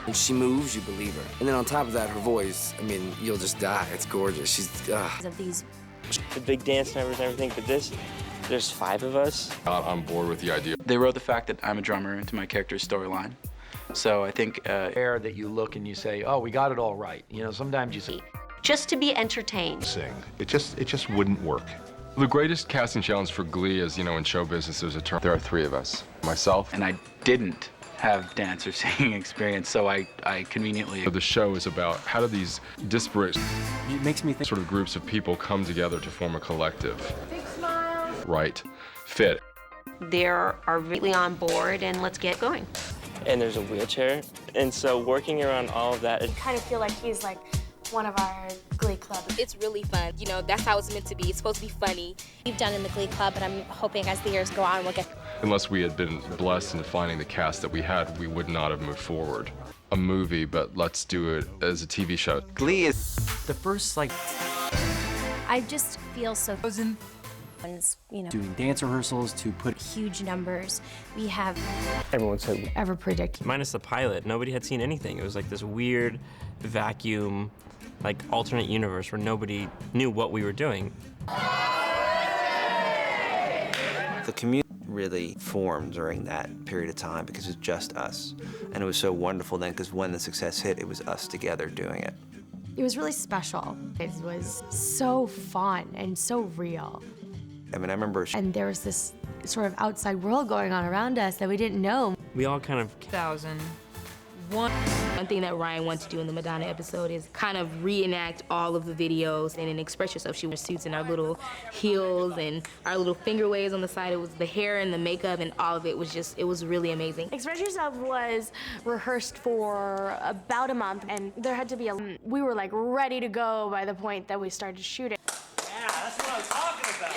When she moves, you believe her. And then on top of that, her voice, I mean, you'll just die. It's gorgeous. She's, Of these. The big dance numbers and everything, but there's 5 of us. Not on board with the idea. They wrote the fact that I'm a drummer into my character's storyline. So I think Rare that you look and you say, oh, we got it all right. You know, sometimes you say, Just to be entertained. Sing. It just wouldn't work. The greatest casting challenge for Glee is, you know, in show business, there's a term. There are 3 of us. Myself. and I didn't have dance or singing experience, so I conveniently. The show is about how do these disparate it makes me think sort of groups of people come together to form a collective. Big smile. Right. Fit. They are really on board, and let's get going. And there's a wheelchair. And so working around all of that, I kind of feel like he's like one of our Glee Club. It's really fun. You know, that's how it's meant to be. It's supposed to be funny. We've done in the Glee Club, but I'm hoping as the years go on, we'll get. Unless we had been blessed in finding the cast that we had, we would not have moved forward. A movie, but let's do it as a TV show. Glee is The first, like, I just feel so. You know, doing dance rehearsals to put huge numbers. We have everyone said, ever predicted. minus the pilot, nobody had seen anything. It was like this weird vacuum, like alternate universe where nobody knew what we were doing. the community really formed during that period of time because it was just us. And it was so wonderful then because when the success hit, it was us together doing it. It was really special. It was so fun and so real. I mean, I remember. And there was this sort of outside world going on around us that we didn't know. We all kind of 2001. One thing that Ryan wanted to do in the Madonna episode is kind of reenact all of the videos and then express yourself. She wears suits and our little heels and our little finger waves on the side. It was the hair and the makeup and all of it was just, it was really amazing. Versions of was rehearsed for about a month, and there had to be we were like ready to go by the point that we started shooting. Yeah, that's what I was talking about.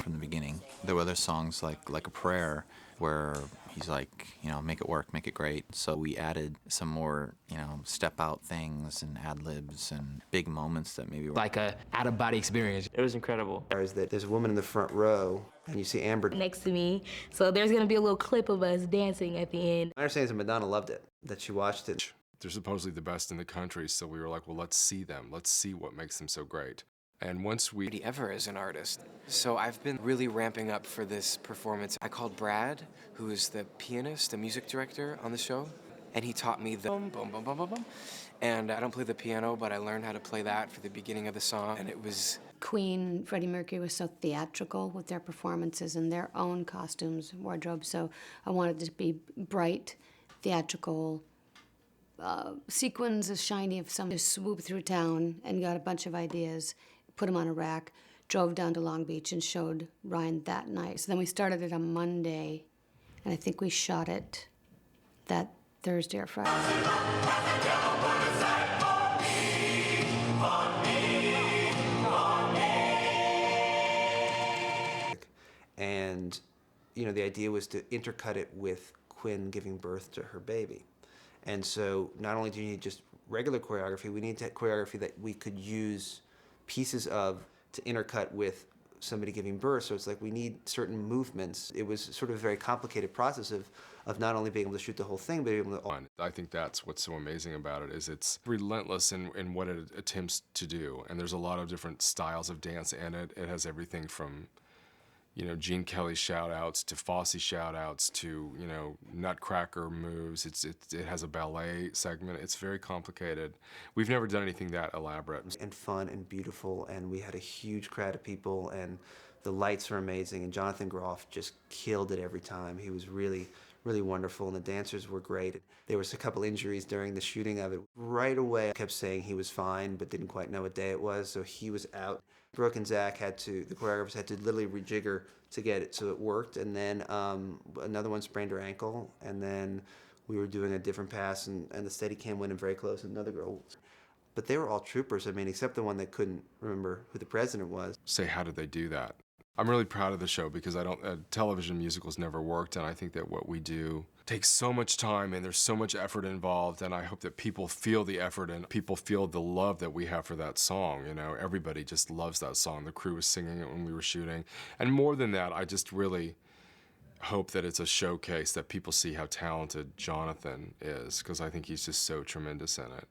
From the beginning, there were other songs like A Prayer where he's like, you know, make it work, make it great. So we added some more, you know, step out things and ad libs and big moments that maybe were like a out-of-body experience. It was incredible. There's a woman in the front row, and you see Amber next to me. So there's gonna be a little clip of us dancing at the end. My understanding is that Madonna loved it, that she watched it. They're supposedly the best in the country, so we were like, well, let's see them. Let's see what makes them so great. And once we... Ever as an artist. So I've been really ramping up for this performance. I called Brad, who is the pianist, the music director on the show, and he taught me the boom, boom, boom, boom, boom, boom. And I don't play the piano, but I learned how to play that for the beginning of the song, and it was... Queen, Freddie Mercury was so theatrical with their performances and their own costumes, wardrobe, so I wanted it to be bright, theatrical, sequins as shiny if someone just swooped through town and got a bunch of ideas, put them on a rack, drove down to Long Beach and showed Ryan that night. So then we started it on Monday, and I think we shot it that Thursday or Friday. And, you know, the idea was to intercut it with Quinn giving birth to her baby. And so not only do you need just regular choreography, we need choreography that we could use pieces of to intercut with somebody giving birth. So it's like we need certain movements. It was sort of a very complicated process of not only being able to shoot the whole thing, but being able to... I think that's what's so amazing about it, is it's relentless in what it attempts to do. And there's a lot of different styles of dance in it. It has everything from, you know, Gene Kelly shout-outs to Fosse shout-outs to, you know, Nutcracker moves. It has a ballet segment. It's very complicated. We've never done anything that elaborate. And fun and beautiful, and we had a huge crowd of people, and the lights were amazing, and Jonathan Groff just killed it every time. He was really, really wonderful, and the dancers were great. There was a couple injuries during the shooting of it. Right away, I kept saying he was fine, but didn't quite know what day it was, so he was out. Brooke and Zach the choreographers had to literally rejigger to get it so it worked, and then another one sprained her ankle, and then we were doing a different pass, and the Steadicam went in very close, and another girl. But they were all troopers, I mean, except the one that couldn't remember who the president was. Say, how did they do that? I'm really proud of the show because television musicals never worked, and I think that what we do takes so much time and there's so much effort involved, and I hope that people feel the effort and people feel the love that we have for that song. You know, everybody just loves that song. The crew was singing it when we were shooting. And more than that, I just really hope that it's a showcase that people see how talented Jonathan is, because I think he's just so tremendous in it.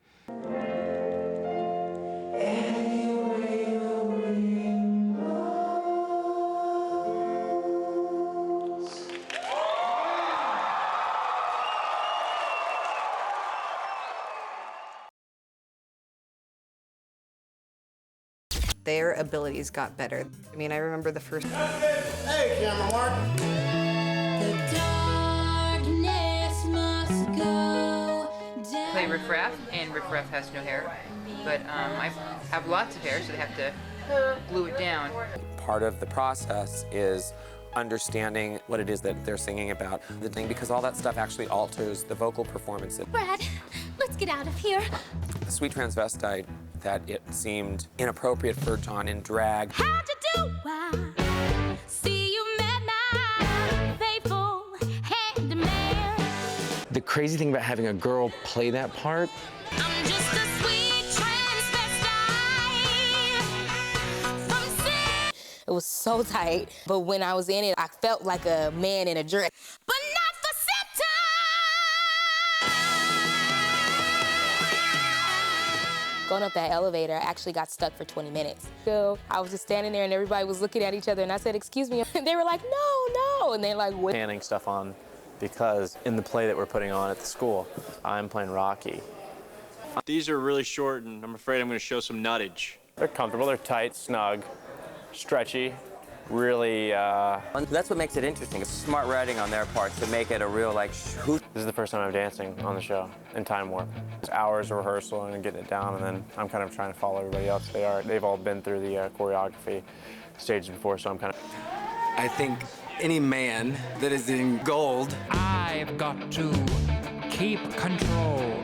Their abilities got better. I mean, I remember the first... Hey, camera mark! Play Riff Raff, and Riff Raff has no hair. But I have lots of hair, so they have to glue it down. Part of the process is understanding what it is that they're singing about, the thing, because all that stuff actually alters the vocal performance. Brad, let's get out of here. The sweet transvestite, that it seemed inappropriate for John in drag. How'd you do? I see you met my faithful handyman. The crazy thing about having a girl play that part, I'm just a sweet transvestite from sin. It was so tight, but when I was in it, I felt like a man in a dress. But not for Santa. Going up that elevator, I actually got stuck for 20 minutes. So I was just standing there and everybody was looking at each other and I said, excuse me. And they were like, no, no. And they're like, what? Panning stuff on because in the play that we're putting on at the school, I'm playing Rocky. These are really short, and I'm afraid I'm going to show some nuttage. They're comfortable, they're tight, snug, stretchy, really... That's what makes it interesting. It's smart writing on their part to make it a real, like, hoot. This is the first time I'm dancing on the show in Time Warp. It's hours of rehearsal and getting it down, and then I'm kind of trying to follow everybody else. They've all been through the choreography stages before, so I'm kind of... I think any man that is in gold... I've got to keep control.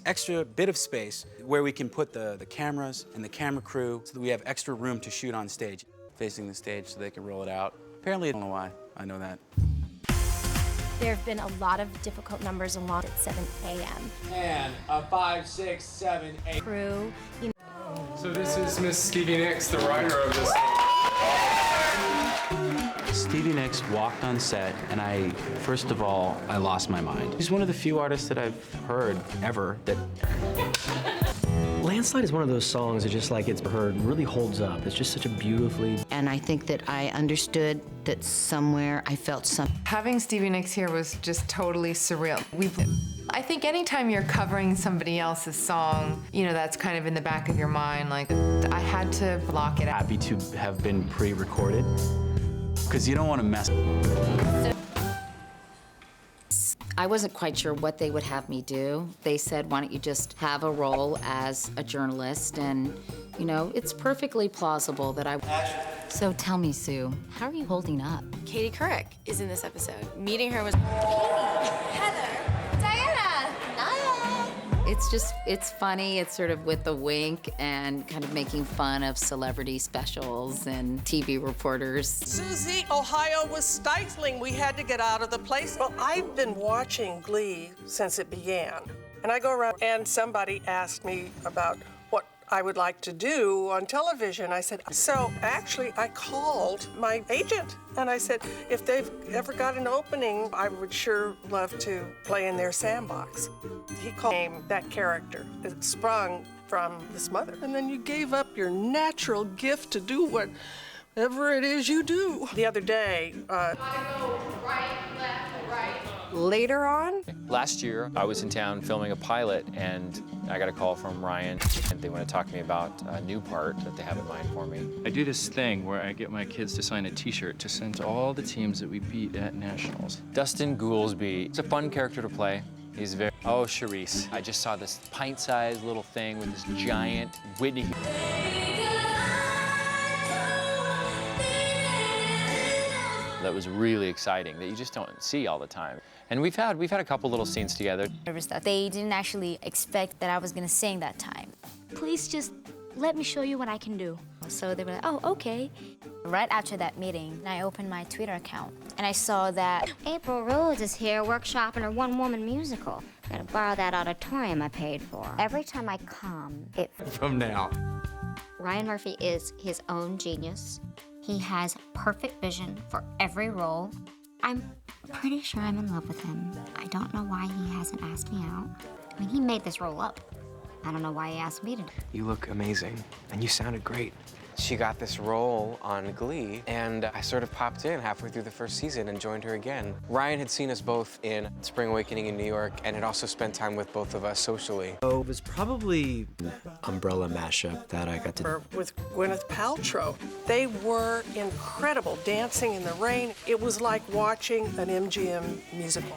Extra bit of space where we can put the cameras and the camera crew so that we have extra room to shoot on stage, facing the stage so they can roll it out. Apparently, I don't know why, I know that. There have been a lot of difficult numbers along at 7 a.m. And a 5, 6, 7, 8. Crew, you know. So this is Miss Stevie Nicks, the writer of this. Stevie Nicks walked on set, and first of all, I lost my mind. He's one of the few artists that I've heard ever that... Landslide is one of those songs that just like it's heard really holds up. It's just such a beautifully... And I think that I understood that somewhere I felt something. Having Stevie Nicks here was just totally surreal. I think anytime you're covering somebody else's song, you know, that's kind of in the back of your mind, like, I had to block it out. Happy to have been pre-recorded, because you don't want to mess... I wasn't quite sure what they would have me do. They said, why don't you just have a role as a journalist? And, you know, it's perfectly plausible that I... So tell me, Sue, how are you holding up? Katie Couric is in this episode. Meeting her was... Katie, Heather, Diana, Naya. It's funny. It's sort of with a wink and kind of making fun of celebrity specials and TV reporters. Susie, Ohio was stifling. We had to get out of the place. Well, I've been watching Glee since it began. And I go around and somebody asked me about what I would like to do on television. I said, so actually I called my agent and I said, if they've ever got an opening, I would sure love to play in their sandbox. He called that character. It sprung from this mother. And then you gave up your natural gift to do whatever it is you do. The other day, I go right, left, right. Later on? Last year, I was in town filming a pilot, and I got a call from Ryan, and they want to talk to me about a new part that they have in mind for me. I do this thing where I get my kids to sign a T-shirt to send to all the teams that we beat at nationals. Dustin Goolsby, it's a fun character to play. He's very... Oh, Charisse. I just saw this pint-sized little thing with this giant Whitney... That was really exciting, that you just don't see all the time. And we've had a couple little scenes together. Nervous that they didn't actually expect that I was gonna sing that time. Please just let me show you what I can do. So they were like, oh, okay. Right after that meeting, I opened my Twitter account, and I saw that April Rose is here workshopping her one-woman musical. Gotta borrow that auditorium I paid for. Every time I come, it... From now. Ryan Murphy is his own genius. He has perfect vision for every role. I'm pretty sure I'm in love with him. I don't know why he hasn't asked me out. I mean, he made this role up. I don't know why he asked me to. You look amazing, and you sounded great. She got this role on Glee, and I sort of popped in halfway through the first season and joined her again. Ryan had seen us both in Spring Awakening in New York, and had also spent time with both of us socially. So it was probably Umbrella mashup that I got to... With Gwyneth Paltrow. They were incredible, dancing in the rain. It was like watching an MGM musical.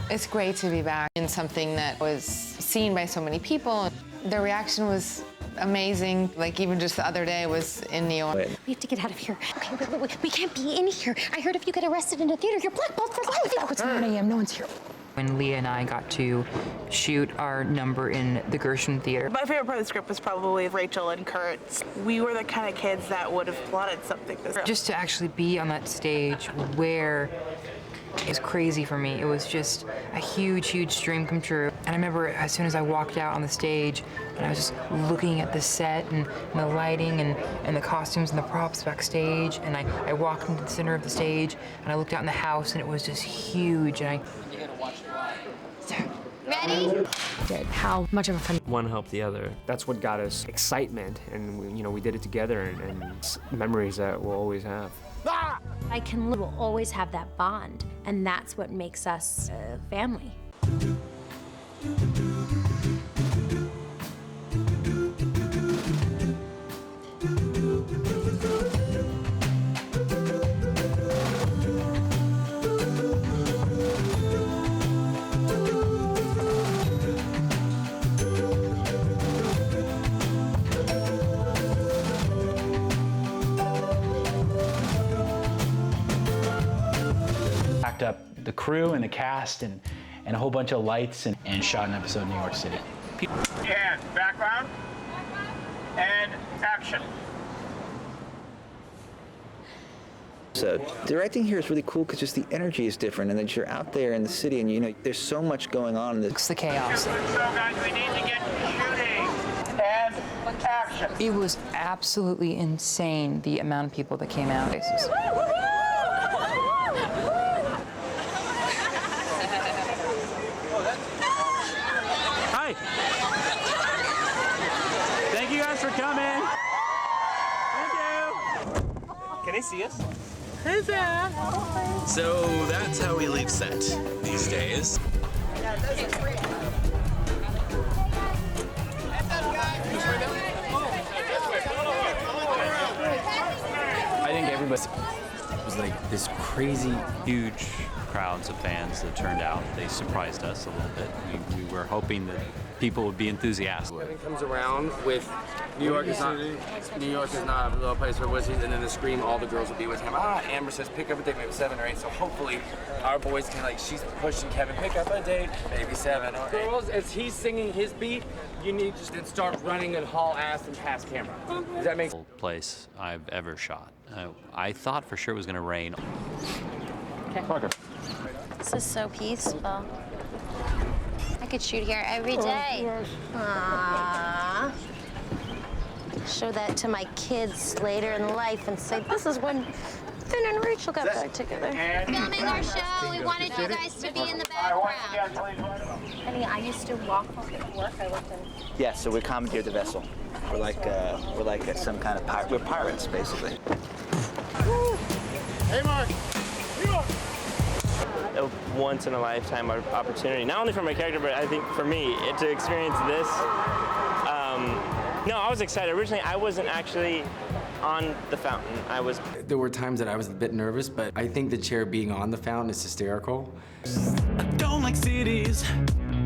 It's great to be back in something that was seen by so many people. The reaction was amazing. Like, even just the other day was in New York. We have to get out of here. Okay, wait. We can't be in here. I heard if you get arrested in a theater, you're blackballed for life. Oh, it's 9 a.m. No one's here. When Leah and I got to shoot our number in the Gershwin Theater. My favorite part of the script was probably Rachel and Kurt. We were the kind of kids that would have plotted something this time. Just to actually be on that stage where it's crazy for me. It was just a huge, huge dream come true. And I remember as soon as I walked out on the stage, and I was just looking at the set and the lighting and the costumes and the props backstage, and I walked into the center of the stage, and I looked out in the house, and it was just huge, and Ready? How much of a fun... One helped the other. That's what got us excitement, and we did it together, and memories that we'll always have. Will always have that bond, and that's what makes us a family. Packed up the crew and the cast and a whole bunch of lights and shot an episode in New York City. And background and action. So directing here is really cool because just the energy is different, and that you're out there in the city, and there's so much going on. It's the chaos. So guys, we need to get shooting and action. It was absolutely insane, the amount of people that came out. Hi. Thank you guys for coming. Thank you. Can they see us? So that's how we leave set these days. I think everybody was like this crazy, huge crowds of fans that turned out. They surprised us a little bit. We were hoping that people would be enthusiastic. Kevin comes around with New York is not a little place for wussies, and then the Scream, all the girls will be with him. Amber says pick up a date, maybe 7 or 8. So hopefully our boys can she's pushing Kevin, pick up a date, maybe 7 or 8. Girls, as he's singing his beat, you need to then start running and haul ass and pass camera. Does that make sense? Place I've ever shot. I thought for sure it was going to rain. Okay. This is so peaceful. I could shoot here every day. Aww. Show that to my kids later in life and say, this is when Finn and Rachel got back together. Filming our show, we wanted you guys to be in the background. Honey, I used to walk home from work. I worked in... Yeah, so we commandeered the vessel. We're like some kind of pirate. We're pirates, basically. Hey, Mark. A once-in-a-lifetime opportunity, not only for my character, but I think for me, to experience this. No, I was excited. Originally, I wasn't actually on the fountain. There were times that I was a bit nervous, but I think the chair being on the fountain is hysterical. I don't like cities,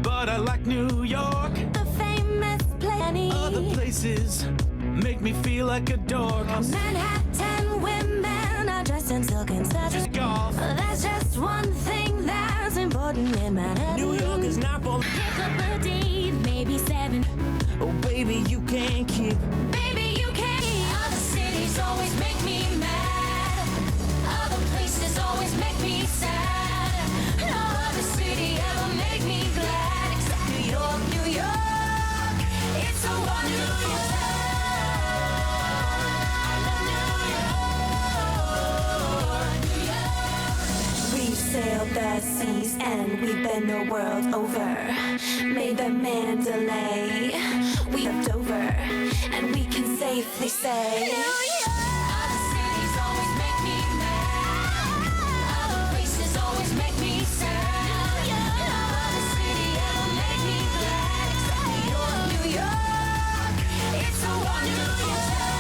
but I like New York. The famous place. Other places make me feel like a dork. Manhattan women are dressed in silk and satin. That's just one thing that's important in Manhattan. New York is not for pick up a date, maybe 7. Oh, baby, you can't keep. Baby, you can't keep. Other cities and we've been the world over. Made the Mandalay, we left over, and we can safely say New York. Other cities always make me mad. Other places always make me sad. New York. No other city ever make me glad except New York, New York. It's a wonderful town.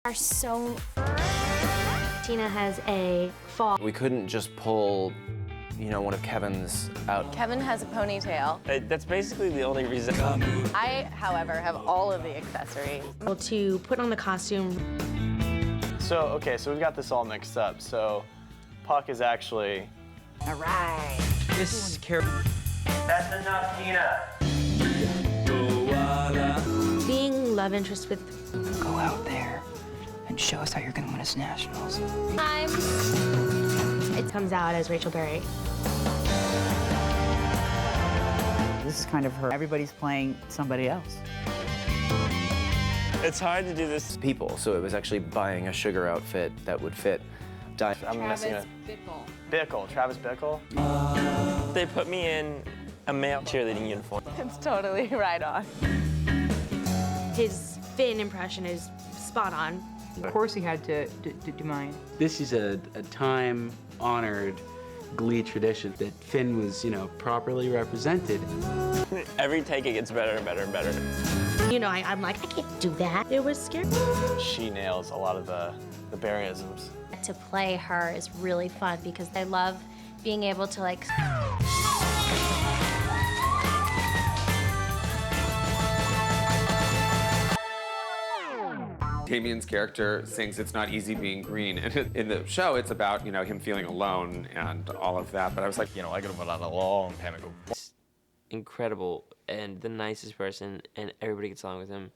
Are so. Tina has a fall. We couldn't just pull, you know, one of Kevin's out. Kevin has a ponytail. That's basically the only reason. I, however, have all of the accessories. To put on the costume. So, okay, so we've got this all mixed up. So, Puck is actually... All right. This is Carol. That's enough, Tina. Being love interest with. Go out there and show us how you're gonna win us nationals. It comes out as Rachel Berry. This is kind of her. Everybody's playing somebody else. It's hard to do this. People, so it was actually buying a sugar outfit that would fit. I'm missing it. Bickle, Travis Bickle. They put me in a male cheerleading uniform. It's totally right on. His Finn impression is spot on. Of course he had to do mine. This is a time-honored Glee tradition that Finn was, you know, properly represented. Every take it gets better and better and better. You know, I'm like, I can't do that. It was scary. She nails a lot of the Barryisms. To play her is really fun because I love being able to like. Damien's character sings "It's Not Easy Being Green," and in the show, it's about, you know, him feeling alone and all of that. But I was like, you know, I could have went on a long time ago. Incredible and the nicest person, and everybody gets along with him.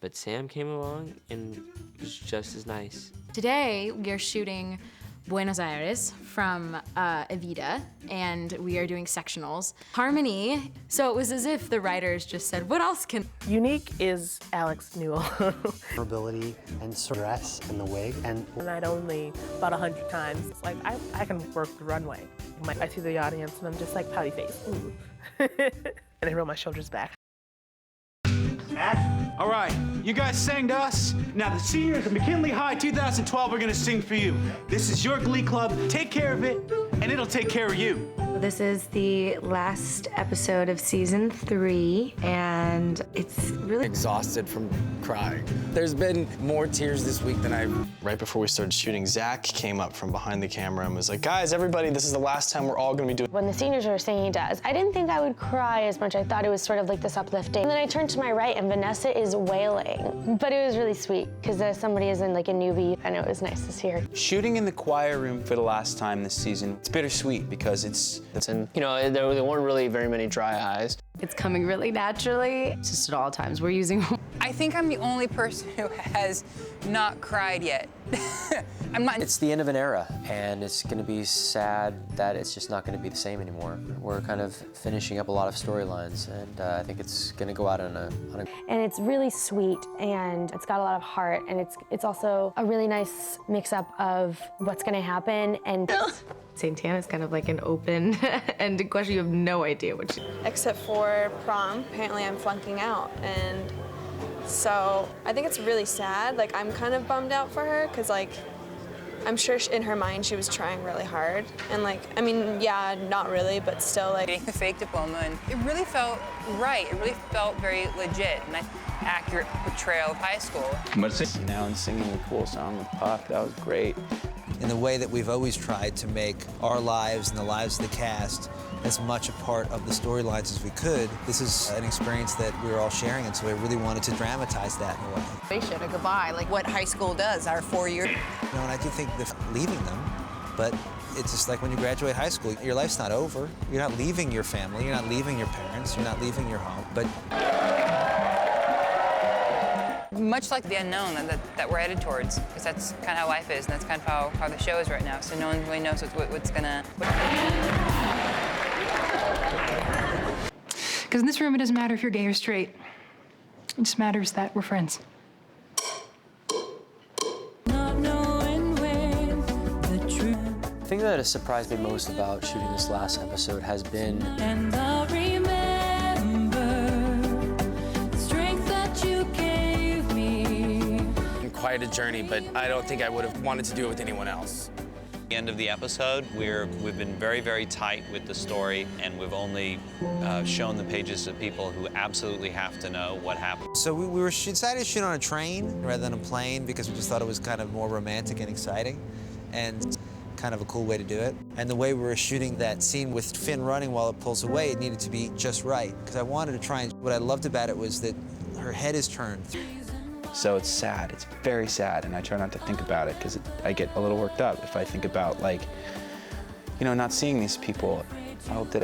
But Sam came along and was just as nice. Today, we are shooting Buenos Aires from Evita, and we are doing sectionals. Harmony, so it was as if the writers just said, what else can... Unique is Alex Newell. Her ability and dress and the wig. And I'd only about 100 times. It's like, I can work the runway. I see the audience and I'm just like, pouty face. Ooh. And I roll my shoulders back. All right, you guys sang to us. Now the seniors of McKinley High 2012 are gonna sing for you. This is your Glee Club. Take care of it, and it'll take care of you. This is the last episode of season 3, and it's really exhausted from crying. There's been more tears this week than I've... Right before we started shooting, Zach came up from behind the camera and was like, guys, everybody, this is the last time we're all gonna be doing... When the seniors were singing to us, I didn't think I would cry as much. I thought it was sort of like this uplifting. And then I turned to my right and Vanessa is wailing. But it was really sweet because somebody is in like a newbie and it was nice to see her. Shooting in the choir room for the last time this season, it's bittersweet because it's and, you know, there weren't really very many dry eyes. It's coming really naturally. It's just at all times. We're using... I think I'm the only person who has not cried yet. I'm not... It's the end of an era, and it's gonna be sad that it's just not gonna be the same anymore. We're kind of finishing up a lot of storylines, and I think it's gonna go out on a... And it's really sweet, and it's got a lot of heart, and it's also a really nice mix-up of what's gonna happen, and... St. Anna's kind of like an open-ended question. You have no idea what she... Except for prom, apparently I'm flunking out, and so I think it's really sad. Like, I'm kind of bummed out for her, because, like, I'm sure in her mind she was trying really hard, and, like, I mean, yeah, not really, but still, like... Getting the fake diploma, and it really felt right. It really felt very legit, and an accurate portrayal of high school. Now and singing the cool song with Puck, that was great. In the way that we've always tried to make our lives and the lives of the cast as much a part of the storylines as we could, this is an experience that we were all sharing, and so I really wanted to dramatize that in a way. A goodbye, like what high school does, our 4 years. You know, and I do think that leaving them, but it's just like when you graduate high school, your life's not over. You're not leaving your family, you're not leaving your parents, you're not leaving your home, but... much like the unknown that we're headed towards, because that's kind of how life is, and that's kind of how the show is right now. So no one really knows what's gonna. Because in this room, it doesn't matter if you're gay or straight. It just matters that we're friends. The thing that has surprised me most about shooting this last episode has been Quite a journey, but I don't think I would have wanted to do it with anyone else. The end of the episode, we've been very, very tight with the story, and we've only shown the pages to people who absolutely have to know what happened. So we decided to shoot on a train rather than a plane because we just thought it was kind of more romantic and exciting, and kind of a cool way to do it. And the way we were shooting that scene with Finn running while it pulls away, it needed to be just right, because I wanted to try and, what I loved about it was that her head is turned. So it's sad, it's very sad, and I try not to think about it because I get a little worked up if I think about, like, you know, not seeing these people. I hope that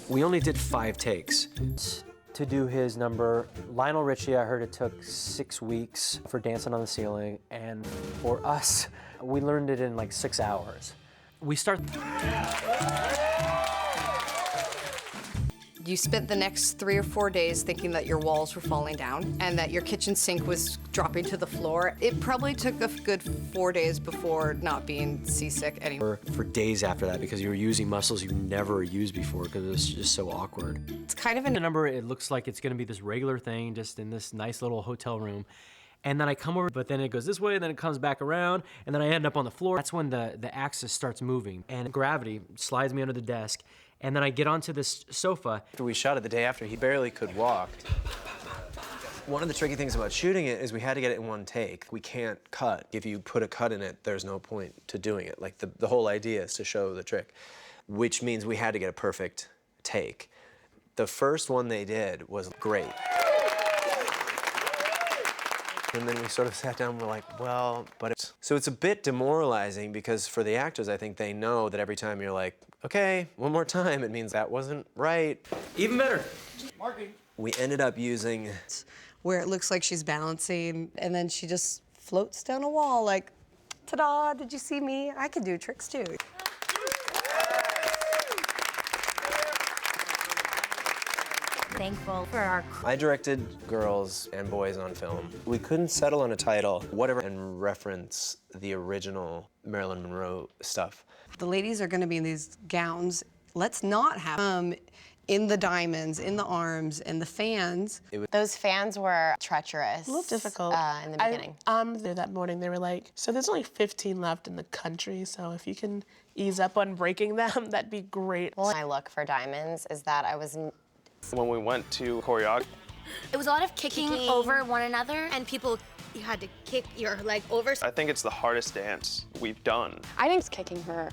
we only did 5 takes. To do his number, Lionel Richie, I heard it took 6 weeks for Dancing on the Ceiling, and for us, we learned it in like 6 hours. We start. You spent the next 3 or 4 days thinking that your walls were falling down and that your kitchen sink was dropping to the floor. It probably took a good 4 days before not being seasick anymore. For days after that, because you were using muscles you never used before because it was just so awkward. It's kind of a number, it looks like it's gonna be this regular thing just in this nice little hotel room. And then I come over, but then it goes this way, and then it comes back around, and then I end up on the floor. That's when the axis starts moving, and gravity slides me under the desk, and then I get onto this sofa. After we shot it the day after, he barely could walk. One of the tricky things about shooting it is we had to get it in one take. We can't cut. If you put a cut in it, there's no point to doing it. Like, the whole idea is to show the trick, which means we had to get a perfect take. The first one they did was great. And then we sort of sat down and we're like, well, but it's... So it's a bit demoralizing because for the actors, I think they know that every time you're like, okay, one more time, it means that wasn't right. Even better. Marking. We ended up using... Where it looks like she's balancing, and then she just floats down a wall like, ta-da, did you see me? I can do tricks too. Thankful for our I directed girls and boys on film. We couldn't settle on a title, whatever, and reference the original Marilyn Monroe stuff. The ladies are gonna be in these gowns. Let's not have them in the diamonds, in the arms, and the fans. Those fans were treacherous. A little difficult. In the beginning. There that morning, they were like, so there's only 15 left in the country, so if you can ease up on breaking them, that'd be great. Well, my look for diamonds is that I was... When we went to choreography, It was a lot of kicking over one another, and you had to kick your leg over. I think it's the hardest dance we've done. I think it's kicking her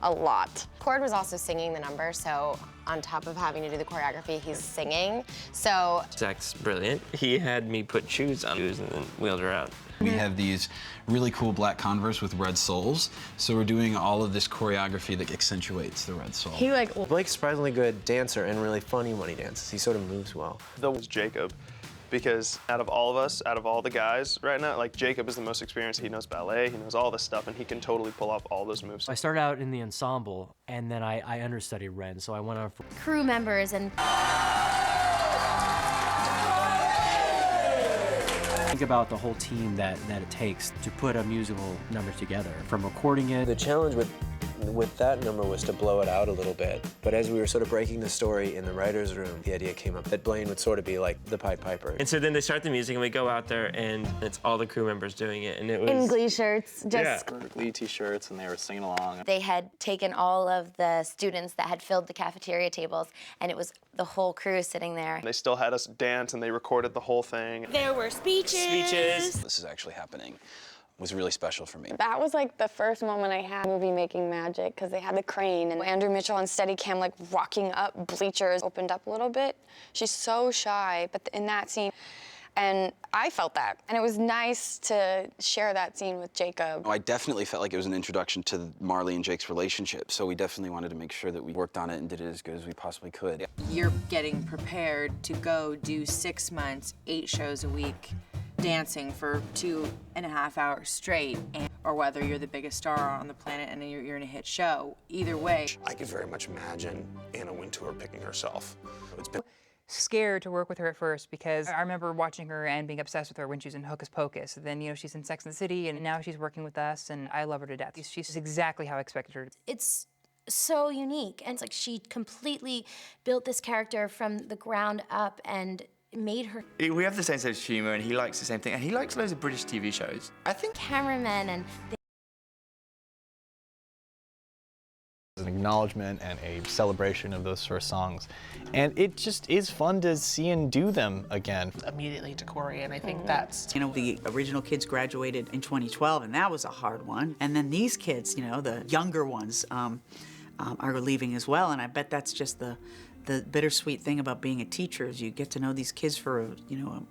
a lot. Cord was also singing the number, so on top of having to do the choreography, he's singing. So Zach's brilliant. He had me put shoes on and then wheeled her out. We have these really cool black Converse with red soles, so we're doing all of this choreography that accentuates the red sole. Blake's a surprisingly good dancer and really funny when he dances. He sort of moves well. That was Jacob, because out of all of us, out of all the guys right now, like Jacob is the most experienced. He knows ballet, he knows all this stuff, and he can totally pull off all those moves. I started out in the ensemble, and then I understudied Ren, so I went on for Crew members and... think about the whole team that it takes to put a musical number together, from recording it. The challenge with that number was to blow it out a little bit. But as we were sort of breaking the story in the writer's room, the idea came up that Blaine would sort of be like the Pied Piper. And so then they start the music and we go out there and it's all the crew members doing it. And it was... In Glee shirts, just... Yeah. Glee t-shirts, and they were singing along. they had taken all of the students that had filled the cafeteria tables, and it was the whole crew sitting there. They still had us dance, and they recorded the whole thing. There were speeches. This is actually happening. Was really special for me. That was like the first moment I had movie making magic, because they had the crane and Andrew Mitchell on Steadicam like walking up bleachers, opened up a little bit. She's so shy, but in that scene, And I felt that. And it was nice to share that scene with Jacob. I definitely felt like it was an introduction to Marley and Jake's relationship, so we definitely wanted to make sure that we worked on it and did it as good as we possibly could. You're getting prepared to go do 6 months, 8 shows a week, dancing for 2.5 hours straight, or whether you're the biggest star on the planet and you're in a hit show. Either way. I could very much imagine Anna Wintour picking herself. It's been scared to work with her at first because I remember watching her and being obsessed with her when she was in Hocus Pocus. Then, you know, she's in Sex and the City, and now she's working with us, and I love her to death. She's exactly how I expected her to be. It's so unique, and it's like she completely built this character from the ground up and made her. We have the same sense of humor, and he likes the same thing, and he likes loads of British TV shows. I think cameramen and an acknowledgement and a celebration of those first songs. And it just is fun to see and do them again. Immediately to Corey, and I think that's... You know, the original kids graduated in 2012, and that was a hard one. And then these kids, you know, the younger ones, are leaving as well, and I bet that's just the bittersweet thing about being a teacher is you get to know these kids for, you know,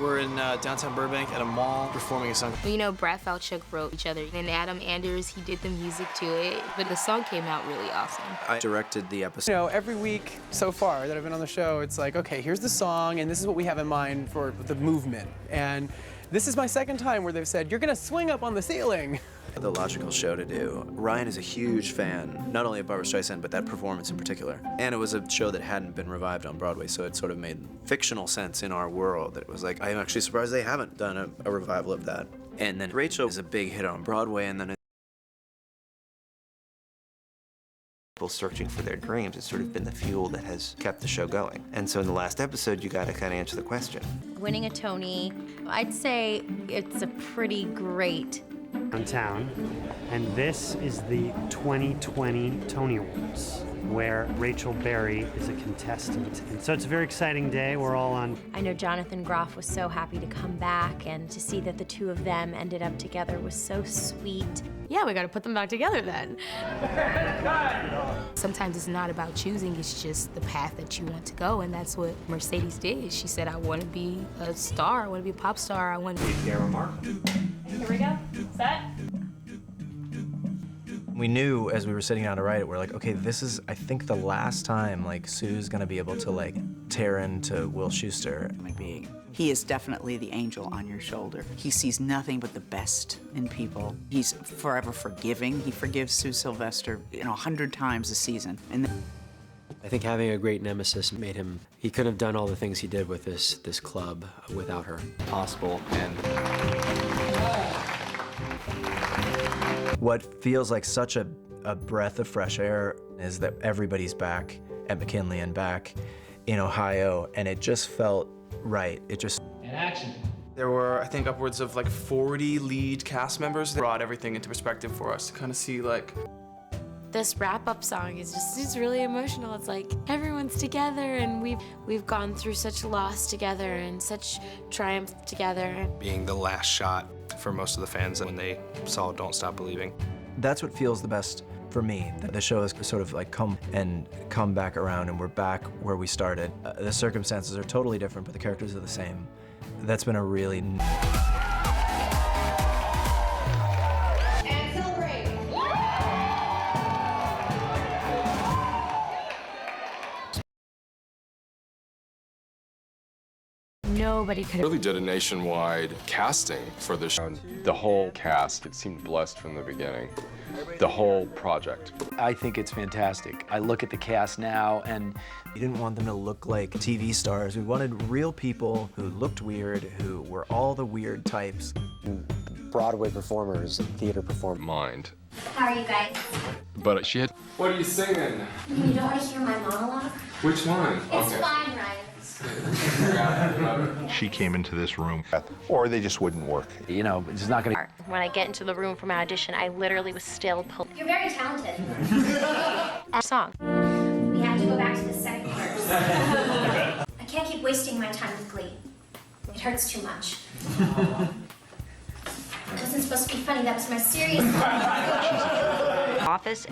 We're in downtown Burbank at a mall performing a song. You know, Brad Falchuk wrote each other, and Adam Anders, he did the music to it, but the song came out really awesome. I directed the episode. You know, every week so far that I've been on the show, it's like, okay, here's the song, and this is what we have in mind for the movement. And this is my second time where they've said, you're gonna swing up on the ceiling. The logical show to do. Ryan is a huge fan, not only of Barbra Streisand, but that performance in particular. And it was a show that hadn't been revived on Broadway, so it sort of made fictional sense in our world. That it was like, I'm actually surprised they haven't done a revival of that. And then Rachel is a big hit on Broadway, and then people searching for their dreams. It's sort of been the fuel that has kept the show going. And so in the last episode, you got to kind of answer the question. winning a Tony, I'd say it's a pretty great downtown, and this is the 2020 Tony Awards, where Rachel Berry is a contestant. And so it's a very exciting day. We're all on. I know Jonathan Groff was so happy to come back, and to see that the two of them ended up together was so sweet. Yeah, we gotta put them back together then. Sometimes it's not about choosing, it's just the path that you want to go, and that's what Mercedes did. She said, I want to be a star, I want to be a pop star, I want to be a remark. Here we go. Set. We knew as we were sitting down to write it, we're like, okay, this is, I think, the last time, like, Sue's gonna be able to, like, tear into Will Schuester. He is definitely the angel on your shoulder. He sees nothing but the best in people. He's forever forgiving. He forgives Sue Sylvester, 100 times a season. And I think having a great nemesis made him, he couldn't have done all the things he did with this club without her. Possible, and what feels like such a breath of fresh air is that everybody's back at McKinley and back in Ohio, and it just felt right. It just... And action. There were, I think, upwards of like 40 lead cast members that brought everything into perspective for us to kind of see, like... This wrap-up song is just, it's really emotional. It's like everyone's together, and we've gone through such loss together and such triumph together. Being the last shot for most of the fans when they saw Don't Stop Believing. That's what feels the best for me. The show has sort of like come back around, and we're back where we started. The circumstances are totally different, but the characters are the same. That's been a really... Nobody could have really did a nationwide casting for the show. The whole cast, it seemed blessed from the beginning. The whole project. I think it's fantastic. I look at the cast now, and we didn't want them to look like TV stars. We wanted real people who looked weird, who were all the weird types. Broadway performers, theater performers. Mind. How are you guys? But she had... What are you singing? You don't want to hear my monologue? Which one? It's fine, Ryan. She came into this room, or they just wouldn't work. You know, it's not gonna... When I get into the room for my audition, I literally was still pulled. You're very talented. Our song. We have to go back to the second verse. I can't keep wasting my time with Glee. It hurts too much. It wasn't supposed to be funny, that was my serious Office.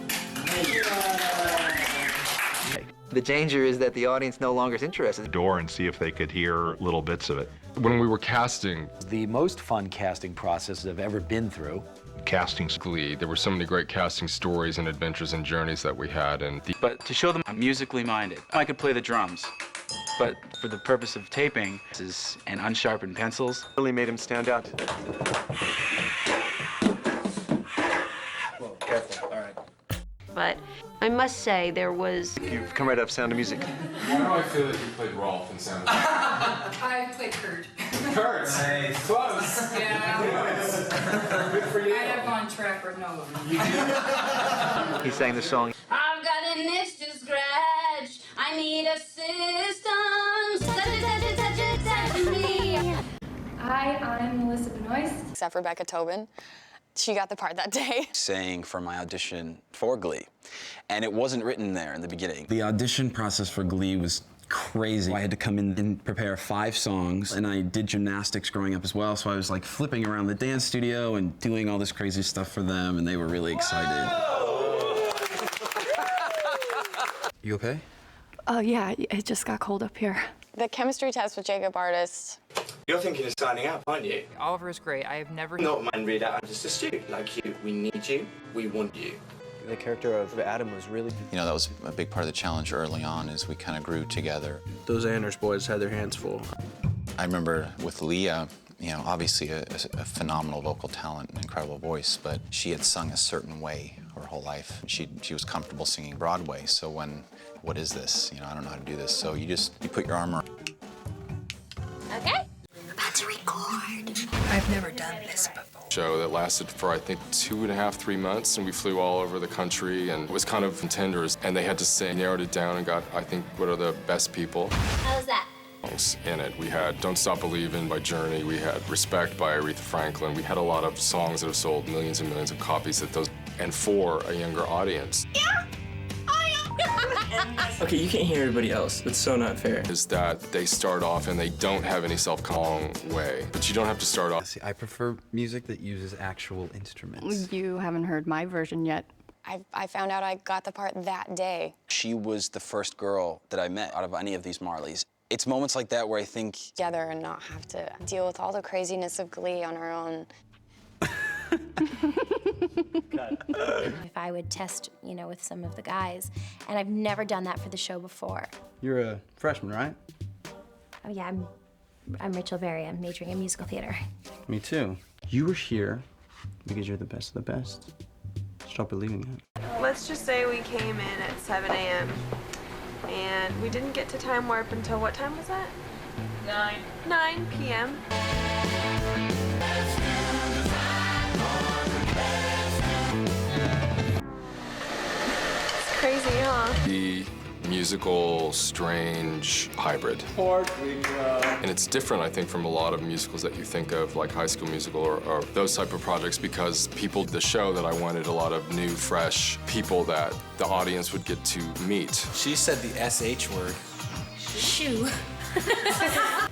The danger is that the audience no longer is interested. Door and see if they could hear little bits of it. When we were casting, the most fun casting process I've ever been through. Casting Glee, there were so many great casting stories and adventures and journeys that we had. But to show them I'm musically minded, I could play the drums. But for the purpose of taping, and unsharpened pencils, really made him stand out. Whoa, careful, all right. But I must say there was... You've come right up Sound of Music. Why do I feel that you played Rolf in Sound of Music? I played Kurt. Kurt? Nice. Close. Yeah. Good for you. I'd have gone Trapper, no. He sang the song. I've got an itch to scratch. I need a system. Touch me. Hi, I'm Melissa Benoist. Except Rebecca Tobin. She got the part that day. Sang for my audition for Glee, and it wasn't written there in the beginning. The audition process for Glee was crazy. I had to come in and prepare 5 songs, and I did gymnastics growing up as well, so I was like flipping around the dance studio and doing all this crazy stuff for them, and they were really excited. You okay? Oh, yeah, it just got cold up here. The chemistry test with Jacob Artist. You're thinking of signing up, aren't you? Oliver is great. I have never... Not mind read out, I'm just a student like you. We need you, we want you. The character of Adam was really... You know, that was a big part of the challenge early on, as we kind of grew together. Those Anders boys had their hands full. I remember with Leah, you know, obviously a phenomenal vocal talent, an incredible voice, but she had sung a certain way her whole life. She was comfortable singing Broadway, so when, what is this? You know, I don't know how to do this. So you put your arm around. Okay. About to record. I've never done this before. Show that lasted for, I think, 2.5, 3 months, and we flew all over the country, and it was kind of contenders, and they had to say, narrowed it down and got, I think, what are the best people How's that? in it. We had Don't Stop Believin' by Journey, we had Respect by Aretha Franklin, we had a lot of songs that have sold millions and millions of copies and for a younger audience. Yeah. Okay, you can't hear everybody else. That's so not fair. Is that they start off and they don't have any self-long way, but you don't have to start off. See, I prefer music that uses actual instruments. You haven't heard my version yet. I found out I got the part that day. She was the first girl that I met out of any of these Marleys. It's moments like that where I think... Together and not have to deal with all the craziness of Glee on our own. If I would test, you know, with some of the guys, and I've never done that for the show before. You're a freshman, right? Oh yeah, I'm Rachel Berry. I'm majoring in musical theater. Me too. You were here because you're the best of the best. Stop believing it. Let's just say we came in at 7 a.m. and we didn't get to time warp until what time was that? 9 p.m. Crazy, huh? The musical, strange hybrid. And it's different, I think, from a lot of musicals that you think of, like High School Musical or those type of projects, because the show that I wanted a lot of new, fresh people that the audience would get to meet. She said the SH word. Shoo.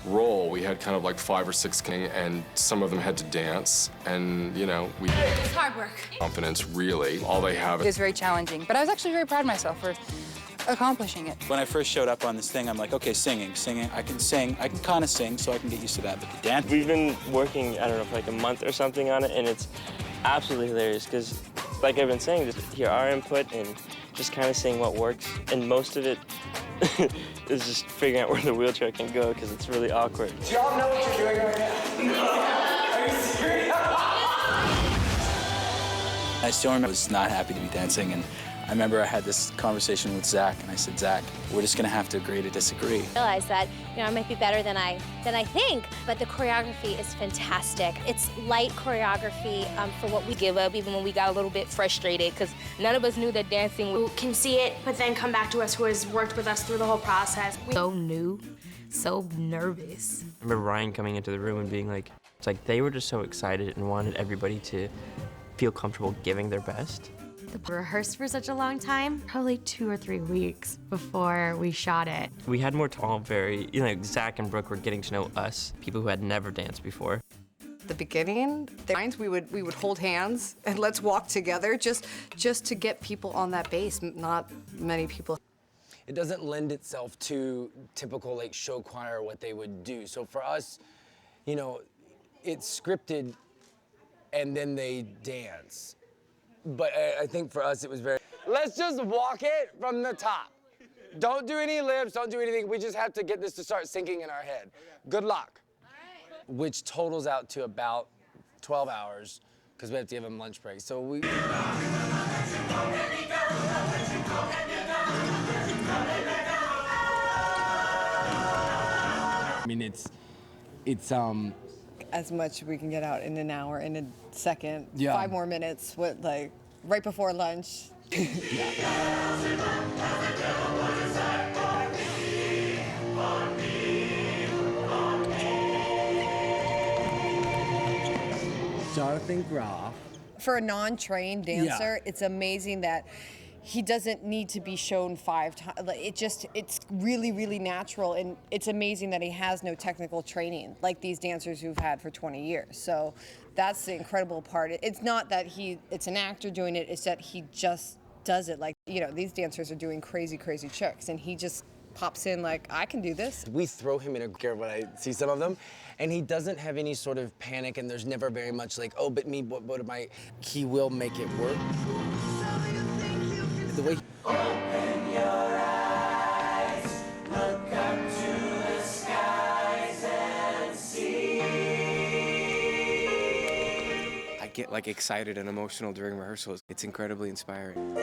Role, we had kind of like 5 or 6 and some of them had to dance, and you know, It's hard work. confidence, really. All they have It was very challenging, but I was actually very proud of myself for accomplishing it. When I first showed up on this thing, I'm like, okay, singing. I can sing. I can kind of sing, so I can get used to that. But the dance... We've been working, I don't know, for like a month or something on it, and it's absolutely hilarious, because like I've been saying, just hear our input and just kind of seeing what works, and most of it is just figuring out where the wheelchair can go, because it's really awkward. Do y'all know what you're doing right now? Are you serious? I still remember I was not happy to be dancing, and I remember I had this conversation with Zach, and I said, Zach, we're just gonna have to agree to disagree. I realized that, you know, I might be better than I think, but the choreography is fantastic. It's light choreography for what we give up, even when we got a little bit frustrated, because none of us knew that dancing Who can see it, but then come back to us, who has worked with us through the whole process. so new, so nervous. I remember Ryan coming into the room and being like, it's like they were just so excited and wanted everybody to feel comfortable giving their best. We rehearsed for such a long time, probably 2 or 3 weeks before we shot it. We had more you know, Zach and Brooke were getting to know us, people who had never danced before. The beginning, we would hold hands and let's walk together just to get people on that base. Not many people. it doesn't lend itself to typical like show choir, what they would do. So for us, you know, it's scripted and then they dance. But I think for us it was very, let's just walk it from the top. Don't do any lips, don't do anything. We just have to get this to start sinking in our head. Good luck. Which totals out to about 12 hours, because we have to give them lunch break. So we... I mean, it's as much we can get out in an hour, in a second, Yeah. 5 more minutes, with like right before lunch. Jonathan Groff. For a non-trained dancer, it's amazing that he doesn't need to be shown 5 times. It's really, really natural, and it's amazing that he has no technical training like these dancers who've had for 20 years. So that's the incredible part. It's not that it's an actor doing it, it's that he just does it. Like, you know, these dancers are doing crazy, crazy tricks, and he just pops in like, I can do this. We throw him in a gear when I see some of them, and he doesn't have any sort of panic, and there's never very much like, oh, but me, what am I? He will make it work. The way Open your eyes, look up to the skies and see. I get like excited and emotional during rehearsals. It's incredibly inspiring.